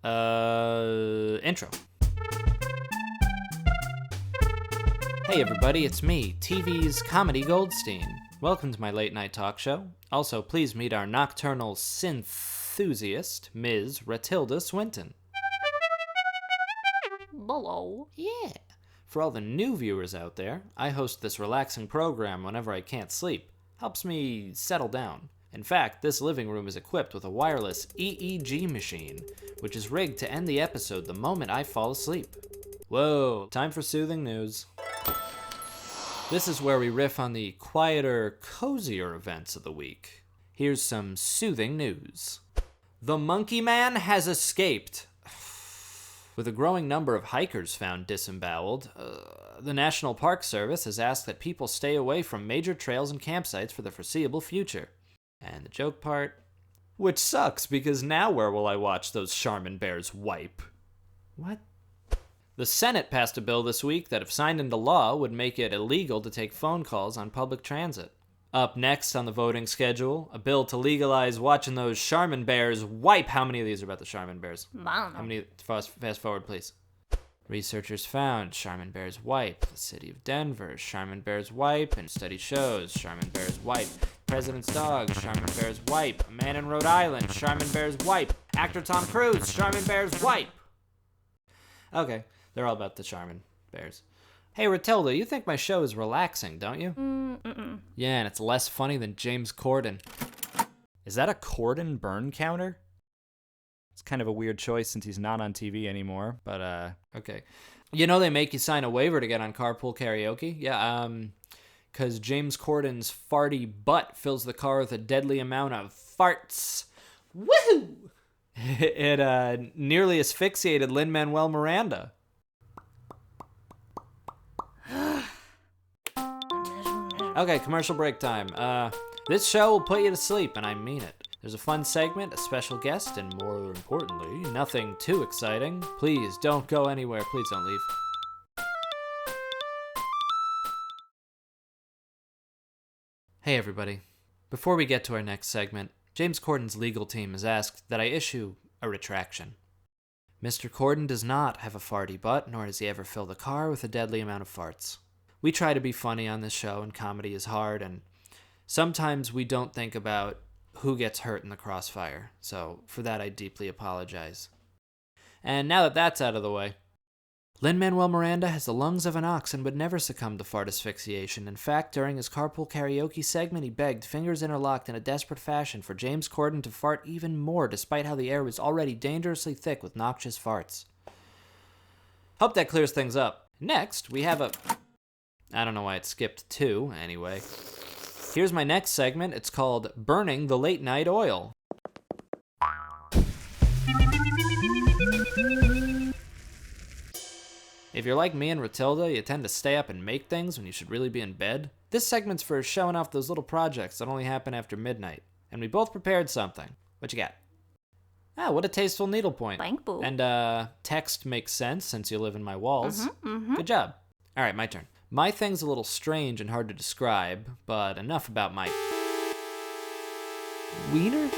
Intro. Hey everybody, it's me, TV's Comedy Goldstein. Welcome to my late night talk show. Also, please meet our nocturnal synth-enthusiast, Ms. Ratilda Swinton. Hello. Yeah. For all the new viewers out there, I host this relaxing program whenever I can't sleep. Helps me settle down. In fact, this living room is equipped with a wireless EEG machine, which is rigged to end the episode the moment I fall asleep. Whoa, time for soothing news. This is where we riff on the quieter, cozier events of the week. Here's some soothing news. The Monkey Man has escaped. With a growing number of hikers found disemboweled, the National Park Service has asked that people stay away from major trails and campsites for the foreseeable future. And the joke part, which sucks because now where will I watch those Charmin bears wipe? What? The Senate passed a bill this week that if signed into law would make it illegal to take phone calls on public transit. Up next on the voting schedule, a bill to legalize watching those Charmin bears wipe. How many of these are about the Charmin bears? I don't know. How many? Fast forward, please. Researchers found Charmin bears wipe. The city of Denver, Charmin bears wipe. And study shows Charmin bears wipe. President's dog, Charmin bears wipe. A man in Rhode Island, Charmin bears wipe. Actor Tom Cruise, Charmin bears wipe. Okay, they're all about the Charmin bears. Hey, Ratilda, you think my show is relaxing, don't you? Mm-mm. Yeah, and it's less funny than James Corden. Is that a Corden burn counter? It's kind of a weird choice since he's not on TV anymore, but Okay. You know they make you sign a waiver to get on carpool karaoke? Yeah, because James Corden's farty butt fills the car with a deadly amount of farts. Woohoo! It nearly asphyxiated Lin-Manuel Miranda. Okay, commercial break time. This show will put you to sleep, and I mean it. There's a fun segment, a special guest, and more importantly, nothing too exciting. Please don't go anywhere. Please don't leave. Hey everybody. Before we get to our next segment, James Corden's legal team has asked that I issue a retraction. Mr. Corden does not have a farty butt, nor does he ever fill the car with a deadly amount of farts. We try to be funny on this show, and comedy is hard, and sometimes we don't think about who gets hurt in the crossfire, so for that I deeply apologize. And now that that's out of the way, Lin-Manuel Miranda has the lungs of an ox and would never succumb to fart asphyxiation. In fact, during his carpool karaoke segment, he begged, fingers interlocked in a desperate fashion, for James Corden to fart even more, despite how the air was already dangerously thick with noxious farts. Hope that clears things up. Next, we have I don't know why it skipped 2, anyway. Here's my next segment. It's called Burning the Late Night Oil. If you're like me and Ratilda, you tend to stay up and make things when you should really be in bed. This segment's for showing off those little projects that only happen after midnight. And we both prepared something. What you got? Ah, what a tasteful needlepoint. Thank boo. And text makes sense since you live in my walls. Good job. All right, my turn. My thing's a little strange and hard to describe, but enough about my wiener?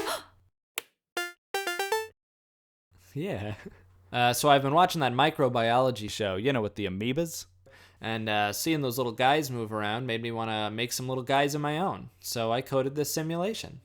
Yeah. So I've been watching that microbiology show, you know, with the amoebas. And seeing those little guys move around made me want to make some little guys of my own. So I coded this simulation.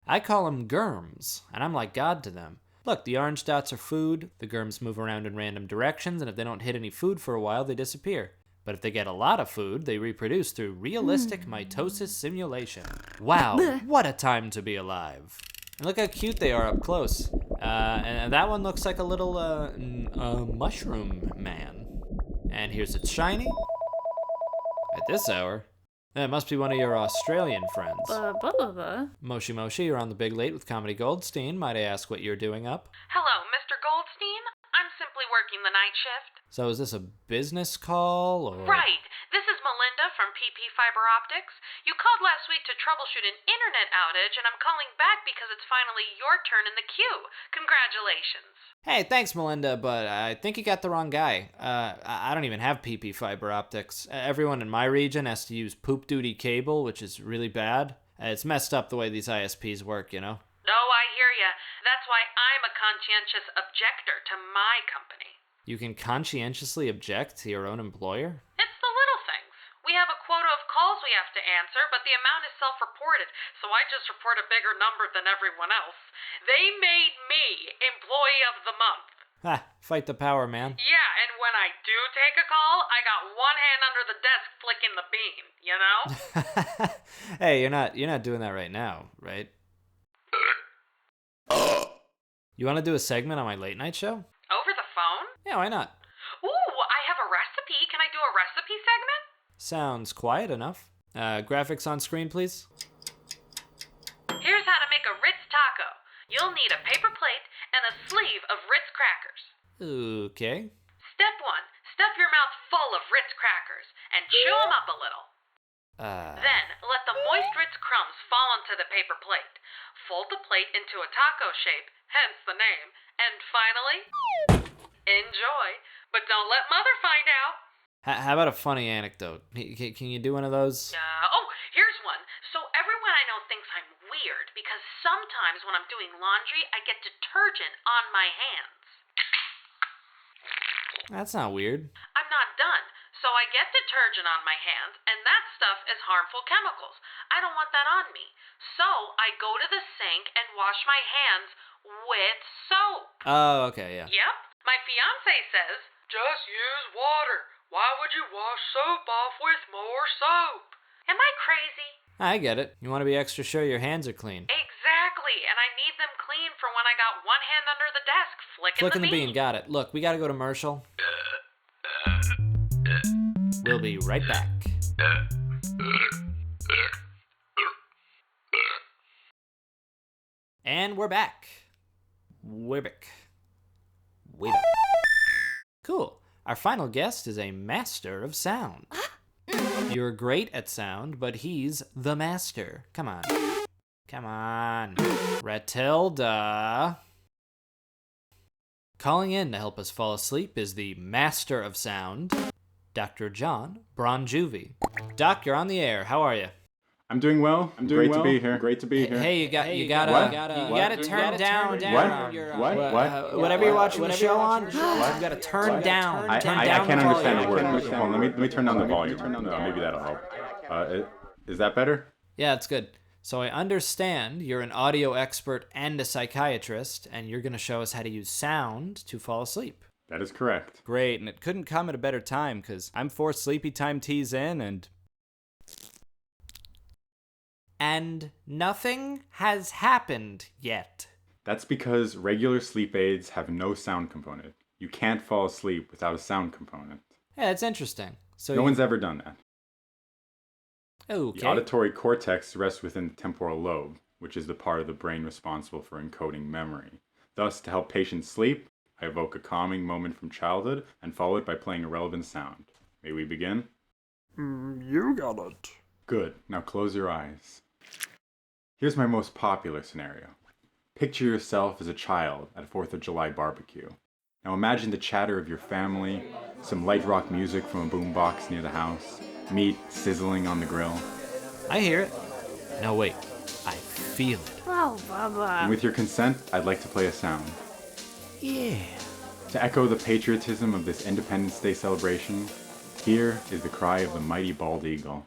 I call them germs, and I'm like God to them. Look, the orange dots are food, the germs move around in random directions, and if they don't hit any food for a while, they disappear. But if they get a lot of food, they reproduce through realistic mitosis simulation. Wow, what a time to be alive. And look how cute they are up close. And that one looks like a little mushroom man. And here's its shiny. At this hour. It must be one of your Australian friends. Moshi Moshi, you're on the Big Late with Comedy Goldstein. Might I ask what you're doing up? Hello, Mr. Goldstein. I'm simply working the night shift. So is this a business call, or...? Right. This is Melinda from PP Fiber Optics. You called last week to troubleshoot an internet outage, and I'm calling back because it's finally your turn in the queue. Congratulations. Hey, thanks, Melinda, but I think you got the wrong guy. I don't even have PP Fiber Optics. Everyone in my region has to use poop duty cable, which is really bad. It's messed up the way these ISPs work, you know? Oh, I hear ya. That's why I'm a conscientious objector to my company. You can conscientiously object to your own employer? It's the little things. We have a quota of calls we have to answer, but the amount is self-reported, so I just report a bigger number than everyone else. They made me Employee of the Month. Ha, fight the power, man. Yeah, and when I do take a call, I got one hand under the desk flicking the bean, you know? Hey, you're not doing that right now, right? You want to do a segment on my late night show? Over the phone? Yeah, why not? Ooh, I have a recipe. Can I do a recipe segment? Sounds quiet enough. Graphics on screen, please. Here's how to make a Ritz taco. You'll need a paper plate and a sleeve of Ritz crackers. Okay. Step 1. Stuff your mouth full of Ritz crackers and chew them up a little. Then, let the moist Ritz crumbs fall onto the paper plate. Fold the plate into a taco shape, hence the name. And finally, enjoy. But don't let Mother find out. How about a funny anecdote? Can you do one of those? Here's one. So everyone I know thinks I'm weird because sometimes when I'm doing laundry, I get detergent on my hands. That's not weird. I'm not done. So I get detergent on my hands, and that stuff is harmful chemicals. I don't want that on me. So I go to the sink and wash my hands with soap. Oh, okay, yeah. Yep. My fiance says, just use water. Why would you wash soap off with more soap? Am I crazy? I get it. You want to be extra sure your hands are clean. Exactly, and I need them clean for when I got one hand under the desk flicking the bean, got it. Look, we gotta go to MERSHAL. We'll be right back. And we're back. We're back. Cool. Our final guest is a master of sound. You're great at sound, but he's the master. Come on. Retilda. Calling in to help us fall asleep is the master of sound, Dr. John Brawnjuvi. Doc, you're on the air. How are you? I'm doing well. Great to be here. Hey, you gotta turn down. What? Whatever you're watching the show on, you gotta turn down. I Turn down can't the understand a volume. word. Hold on, let me turn down the volume. Maybe that'll help. Is that better? Yeah, it's good. So I understand you're an audio expert and a psychiatrist, and you're gonna show us how to use sound to fall asleep. That is correct. Great, and it couldn't come at a better time, because I'm 4 sleepy time teas in, And nothing has happened yet. That's because regular sleep aids have no sound component. You can't fall asleep without a sound component. Yeah, it's interesting. So No one's ever done that. Okay. The auditory cortex rests within the temporal lobe, which is the part of the brain responsible for encoding memory. Thus, to help patients sleep, I evoke a calming moment from childhood and follow it by playing a relevant sound. May we begin? You got it. Good. Now close your eyes. Here's my most popular scenario. Picture yourself as a child at a 4th of July barbecue. Now imagine the chatter of your family, some light rock music from a boombox near the house, meat sizzling on the grill. I hear it. No, wait. I feel it. Oh, Baba. And with your consent, I'd like to play a sound. Yeah. To echo the patriotism of this Independence Day celebration, here is the cry of the mighty bald eagle.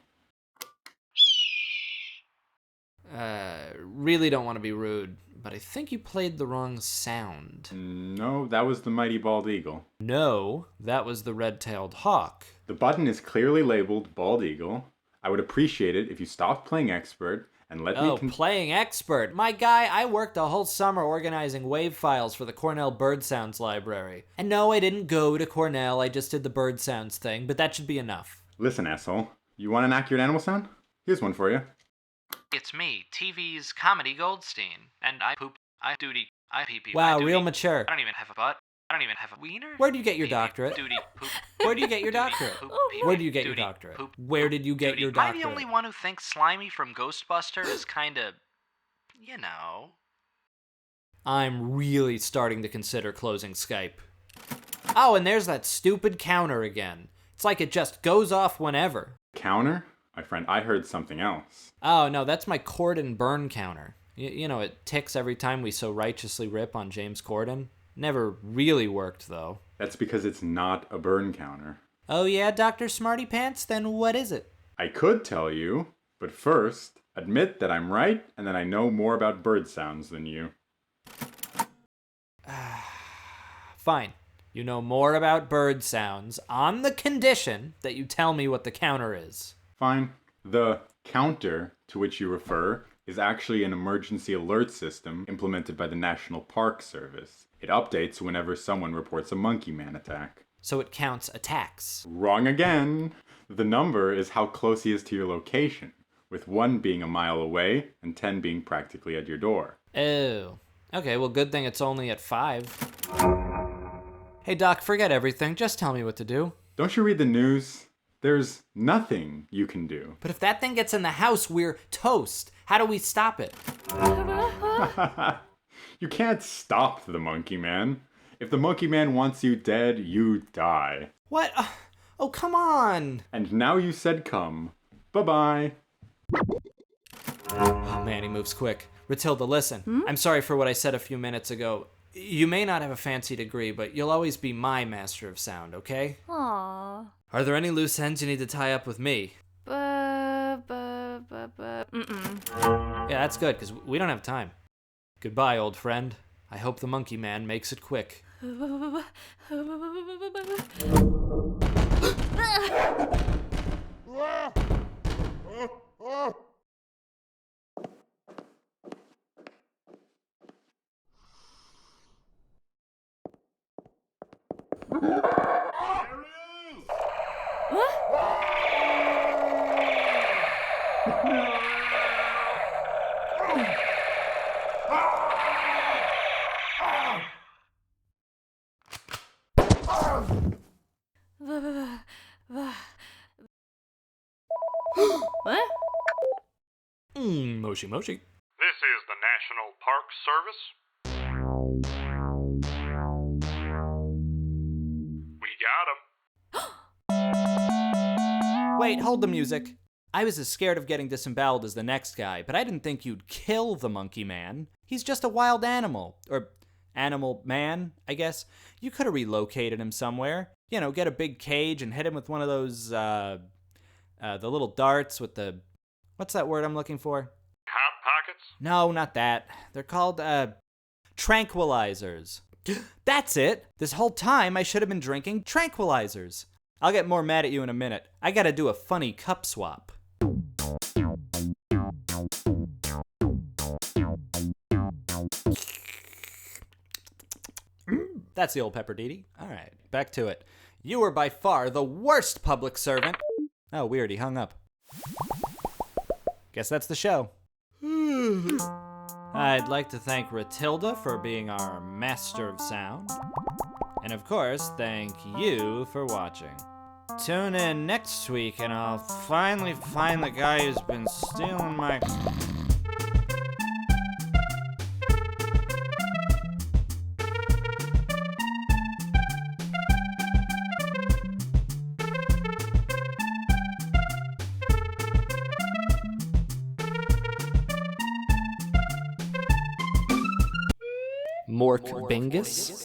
Really don't want to be rude, but I think you played the wrong sound. No, that was the mighty bald eagle. No, that was the red-tailed hawk. The button is clearly labeled bald eagle. I would appreciate it if you stopped playing expert and let me... Playing expert. My guy, I worked a whole summer organizing wave files for the Cornell Bird Sounds Library. And no, I didn't go to Cornell, I just did the bird sounds thing, but that should be enough. Listen, asshole. You want an accurate animal sound? Here's one for you. It's me, TV's Comedy Goldstein, and I poop, I duty, I pee pee. Wow, I duty. real mature. I don't even have a butt. I don't even have a wiener. Where do you get your Pee-pee, doctorate? Duty, poop. Where do you get your Duty, doctorate? poop, Where do you get your duty, doctorate? poop, Where did you get duty. your Am I doctorate? the only one who thinks Slimy from Ghostbuster is kinda, you know? I'm really starting to consider closing Skype. Oh, and there's that stupid counter again. It's like it just goes off whenever. Counter? My friend, I heard something else. Oh, no, that's my Corden burn counter. You know, it ticks every time we so righteously rip on James Corden. Never really worked, though. That's because it's not a burn counter. Oh yeah, Dr. Smarty Pants? Then what is it? I could tell you, but first, admit that I'm right and that I know more about bird sounds than you. Fine. You know more about bird sounds on the condition that you tell me what the counter is. Fine. The counter to which you refer is actually an emergency alert system implemented by the National Park Service. It updates whenever someone reports a monkey man attack. So it counts attacks. Wrong again. The number is how close he is to your location, with 1 being a mile away and 10 being practically at your door. Oh. Okay, well, good thing it's only at 5. Hey, Doc, forget everything. Just tell me what to do. Don't you read the news? There's nothing you can do. But if that thing gets in the house, we're toast. How do we stop it? You can't stop the monkey man. If the monkey man wants you dead, you die. What? Oh, come on. And now you said come. Bye-bye. Oh, man, he moves quick. Matilda, listen. I'm sorry for what I said a few minutes ago. You may not have a fancy degree, but you'll always be my master of sound, okay? Aww. Are there any loose ends you need to tie up with me? Mm-mm. Yeah, that's good, because we don't have time. Goodbye, old friend. I hope the monkey man makes it quick. What? Moshi moshi. This is the National Park Service. We got him. Wait, hold the music. I was as scared of getting disemboweled as the next guy, but I didn't think you'd kill the monkey man. He's just a wild animal. Or animal man, I guess. You could have relocated him somewhere. You know, get a big cage and hit him with one of those, the little darts with the... What's that word I'm looking for? Hot pockets? No, not that. They're called, tranquilizers. That's it! This whole time I should have been drinking tranquilizers. I'll get more mad at you in a minute. I gotta do a funny cup swap. That's the old Pepper Dee. All right, back to it. You were by far the worst public servant. Oh, weird, he hung up. Guess that's the show. I'd like to thank Matilda for being our master of sound. And of course, thank you for watching. Tune in next week and I'll finally find the guy who's been stealing my... Mork Bingus?